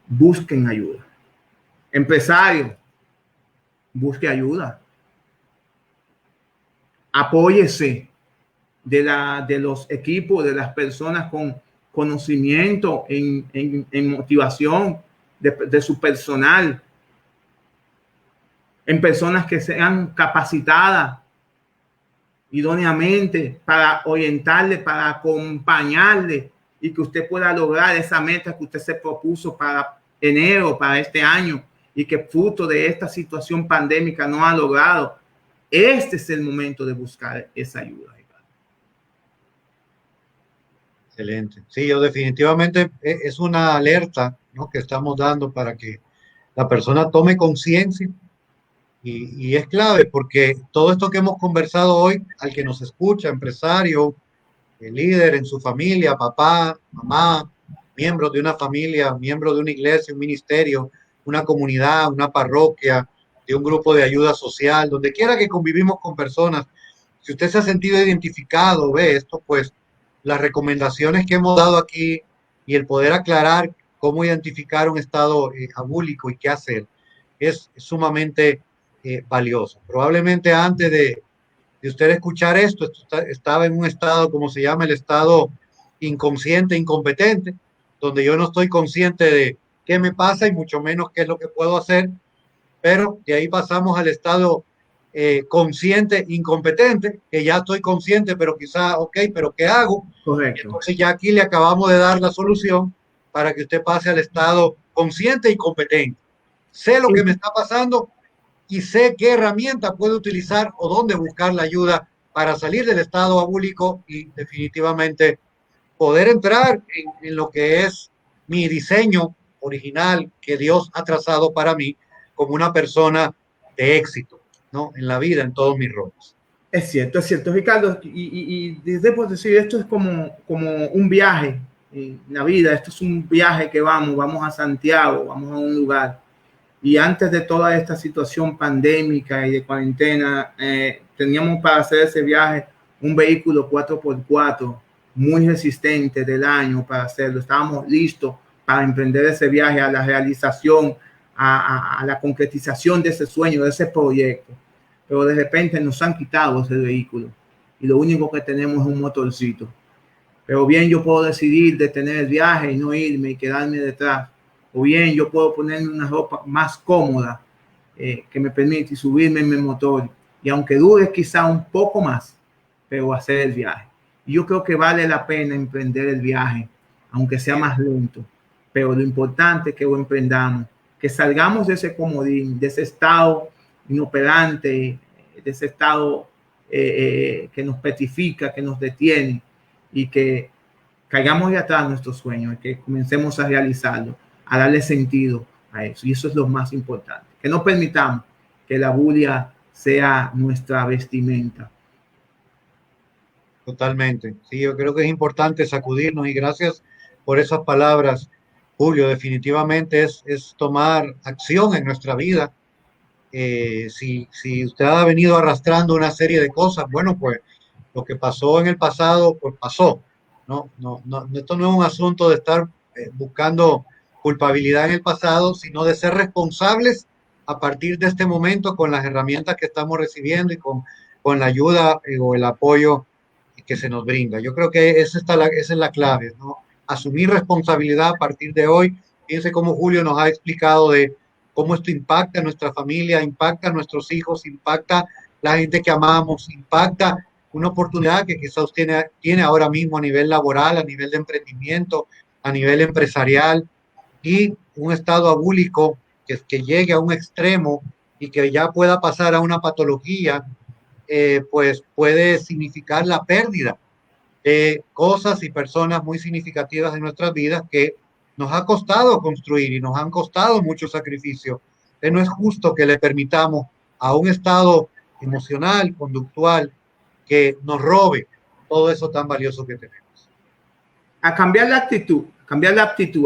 busquen ayuda. Empresario, busque ayuda. Apóyese de los equipos, de las personas con conocimiento en motivación de su personal, en personas que sean capacitadas idóneamente para orientarle, para acompañarle y que usted pueda lograr esa meta que usted se propuso para enero, para este año, y que fruto de esta situación pandémica no ha logrado. Este es el momento de buscar esa ayuda. Excelente. Sí, yo definitivamente es una alerta, ¿no?, que estamos dando para que la persona tome conciencia y es clave porque todo esto que hemos conversado hoy, al que nos escucha, empresario, el líder en su familia, papá, mamá, miembros de una familia, miembros de una iglesia, un ministerio, una comunidad, una parroquia, de un grupo de ayuda social, donde quiera que convivimos con personas, si usted se ha sentido identificado, ve esto, pues las recomendaciones que hemos dado aquí y el poder aclarar cómo identificar un estado abúlico y qué hacer es sumamente valioso. Probablemente antes de usted escuchar esto, estaba en un estado, como se llama, el estado inconsciente, incompetente, donde yo no estoy consciente de qué me pasa y mucho menos qué es lo que puedo hacer, pero de ahí pasamos al estado consciente, incompetente, que ya estoy consciente, pero quizá, ok, pero ¿qué hago? Correcto. Entonces ya aquí le acabamos de dar la solución para que usted pase al estado consciente y competente. Sé lo que me está pasando y sé qué herramienta puedo utilizar o dónde buscar la ayuda para salir del estado abúlico y definitivamente poder entrar en lo que es mi diseño original que Dios ha trazado para mí como una persona de éxito, ¿no?, en la vida, en todos mis roles. Es cierto, Ricardo. Y debo decir, esto es como un viaje en la vida. Esto es un viaje que vamos a Santiago, vamos a un lugar. Y antes de toda esta situación pandémica y de cuarentena, teníamos para hacer ese viaje un vehículo 4x4 muy resistente del año para hacerlo. Estábamos listos para emprender ese viaje a la realización, a la concretización de ese sueño, de ese proyecto. Pero de repente nos han quitado ese vehículo y lo único que tenemos es un motorcito. Pero bien yo puedo decidir detener el viaje y no irme y quedarme detrás. O bien yo puedo ponerme una ropa más cómoda que me permite subirme en mi motor. Y aunque dure quizá un poco más, pero hacer el viaje. Y yo creo que vale la pena emprender el viaje, aunque sea más lento. Pero lo importante es que lo emprendamos, que salgamos de ese comodín, de ese estado inoperante, de ese estado que nos petrifica, que nos detiene, y que caigamos de atrás nuestros sueños y que comencemos a realizarlo, a darle sentido a eso. Y eso es lo más importante, que no permitamos que la bulia sea nuestra vestimenta. Totalmente. Sí, yo creo que es importante sacudirnos y gracias por esas palabras, Julio. Definitivamente es tomar acción en nuestra vida. Si usted ha venido arrastrando una serie de cosas, bueno, pues lo que pasó en el pasado, pues pasó. No, esto no es un asunto de estar buscando culpabilidad en el pasado, sino de ser responsables a partir de este momento con las herramientas que estamos recibiendo y con la ayuda o el apoyo que se nos brinda. Yo creo que esa es la clave, ¿no? Asumir responsabilidad a partir de hoy. Fíjense cómo Julio nos ha explicado de cómo esto impacta a nuestra familia, impacta a nuestros hijos, impacta la gente que amamos, impacta una oportunidad que quizás tiene ahora mismo a nivel laboral, a nivel de emprendimiento, a nivel empresarial, y un estado abúlico que llegue a un extremo y que ya pueda pasar a una patología, pues puede significar la pérdida de cosas y personas muy significativas en nuestras vidas que nos ha costado construir y nos han costado mucho sacrificio. No es justo que le permitamos a un estado emocional, conductual, que nos robe todo eso tan valioso que tenemos. A cambiar la actitud,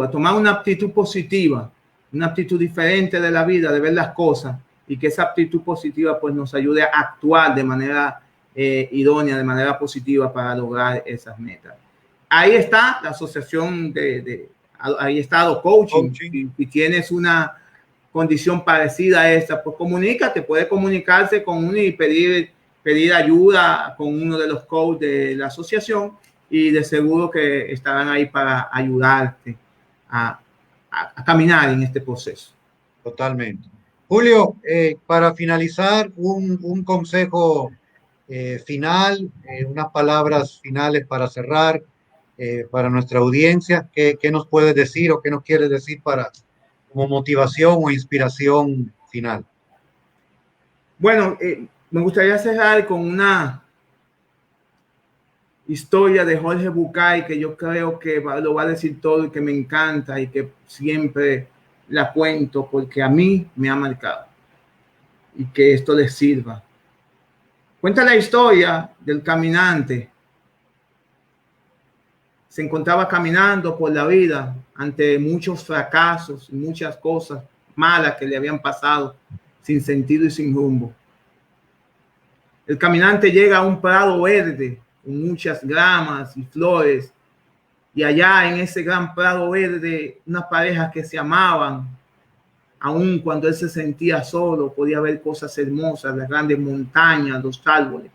a tomar una actitud positiva, una actitud diferente de la vida, de ver las cosas, y que esa actitud positiva pues nos ayude a actuar de manera idónea, de manera positiva para lograr esas metas. Ahí está la asociación ahí está AdoCoaching. Si tienes una condición parecida a esta, pues comunícate, puede comunicarse con uno y pedir ayuda con uno de los coaches de la asociación, y de seguro que estarán ahí para ayudarte a caminar en este proceso. Totalmente. Julio, para finalizar, un consejo final, unas palabras finales para cerrar, para nuestra audiencia. ¿Qué nos puedes decir o qué nos quieres decir como motivación o inspiración final? Bueno, me gustaría cerrar con una historia de Jorge Bucay que yo creo que lo va a decir todo y que me encanta y que siempre la cuento porque a mí me ha marcado y que esto les sirva. Cuenta la historia del caminante. Se encontraba caminando por la vida ante muchos fracasos y muchas cosas malas que le habían pasado, sin sentido y sin rumbo. El caminante llega a un prado verde con muchas gramas y flores, y allá en ese gran prado verde, unas parejas que se amaban, aun cuando él se sentía solo, podía ver cosas hermosas, las grandes montañas, los árboles.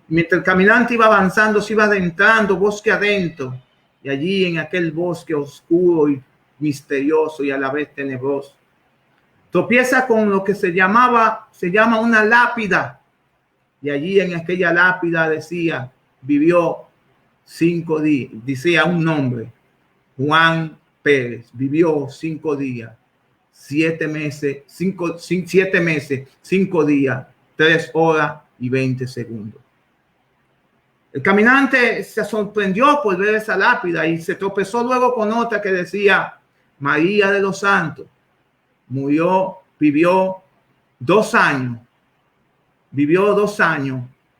Mientras el caminante iba avanzando, se iba adentrando bosque adentro, y allí en aquel bosque oscuro y misterioso y a la vez tenebroso, tropieza con lo que se llama una lápida, y allí en aquella lápida vivió 5 días, decía un nombre, Juan Pérez, vivió 5 días, 7 meses, 5 días, 3 horas y 20 segundos. El caminante se sorprendió por ver esa lápida y se tropezó luego con otra que decía María de los Santos. Vivió 2 años,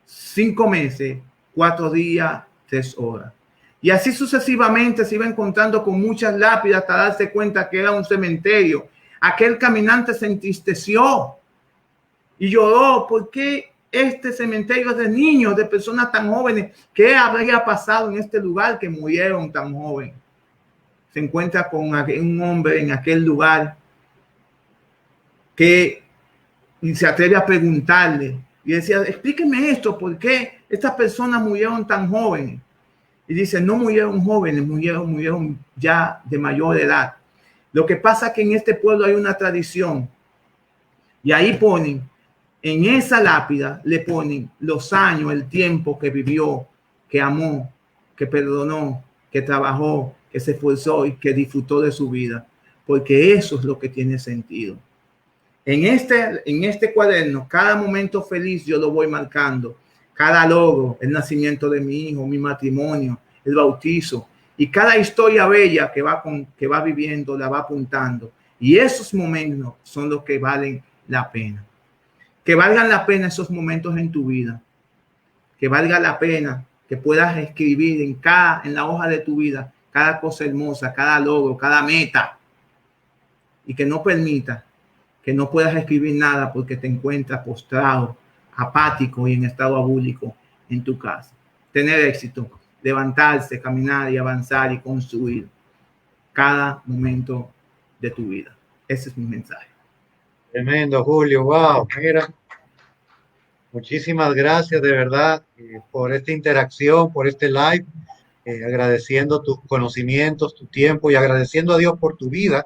5 meses, 4 días, 3 horas. Y así sucesivamente se iba encontrando con muchas lápidas hasta darse cuenta que era un cementerio. Aquel caminante se entristeció y lloró. ¿Por qué este cementerio es de niños, de personas tan jóvenes? ¿Qué habría pasado en este lugar que murieron tan jóvenes? Se encuentra con un hombre en aquel lugar que se atreve a preguntarle y decía, explíqueme esto, ¿por qué estas personas murieron tan jóvenes? Y dice, no murieron jóvenes, murieron ya de mayor edad. Lo que pasa es que en este pueblo hay una tradición y ahí ponen, en esa lápida le ponen los años, el tiempo que vivió, que amó, que perdonó, que trabajó, que se esforzó y que disfrutó de su vida, porque eso es lo que tiene sentido. En este cuaderno, cada momento feliz yo lo voy marcando, cada logro, el nacimiento de mi hijo, mi matrimonio, el bautizo y cada historia bella que va viviendo, la va apuntando. Y esos momentos son los que valen la pena. Que valgan la pena esos momentos en tu vida, que valga la pena que puedas escribir en la hoja de tu vida cada cosa hermosa, cada logro, cada meta, y que no permita que no puedas escribir nada porque te encuentras postrado, apático y en estado abúlico en tu casa. Tener éxito, levantarse, caminar y avanzar y construir cada momento de tu vida. Ese es mi mensaje. Tremendo, Julio. Wow, mira. Muchísimas gracias de verdad por esta interacción, por este live, agradeciendo tus conocimientos, tu tiempo y agradeciendo a Dios por tu vida.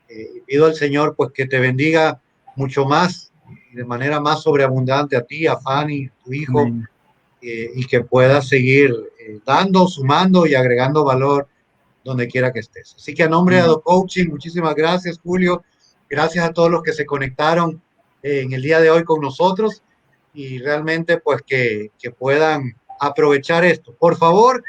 Y pido al Señor pues que te bendiga mucho más y de manera más sobreabundante a ti, a Fanny, a tu hijo, y que puedas seguir dando, sumando y agregando valor donde quiera que estés. Así que a nombre de Ado Coaching, muchísimas gracias, Julio. Gracias a todos los que se conectaron en el día de hoy con nosotros y realmente pues que puedan aprovechar esto. Por favor,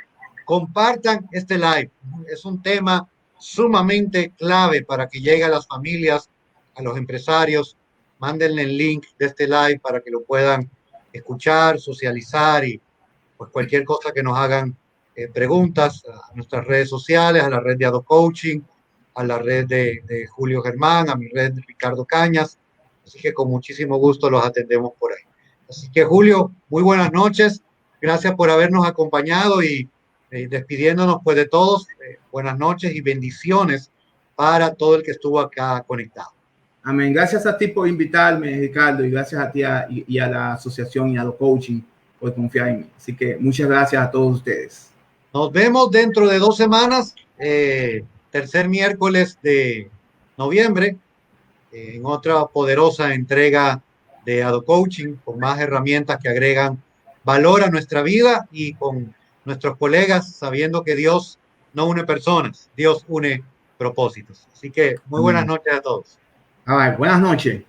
compartan este live. Es un tema sumamente clave para que llegue a las familias, a los empresarios. Mándenle el link de este live para que lo puedan escuchar, socializar y pues cualquier cosa que nos hagan preguntas a nuestras redes sociales, a la red de Ado Coaching, a la red de Julio Germán, a mi red de Ricardo Cañas. Así que con muchísimo gusto los atendemos por ahí. Así que Julio, muy buenas noches. Gracias por habernos acompañado y despidiéndonos pues de todos. Buenas noches y bendiciones para todo el que estuvo acá conectado. Amén. Gracias a ti por invitarme, Ricardo, y gracias a ti y a la asociación y a Ado Coaching por confiar en mí. Así que muchas gracias a todos ustedes. Nos vemos dentro de 2 semanas, tercer miércoles de noviembre, en otra poderosa entrega de Ado Coaching, con más herramientas que agregan valor a nuestra vida y con nuestros colegas, sabiendo que Dios no une personas, Dios une propósitos. Así que muy buenas noches a todos. Buenas noches.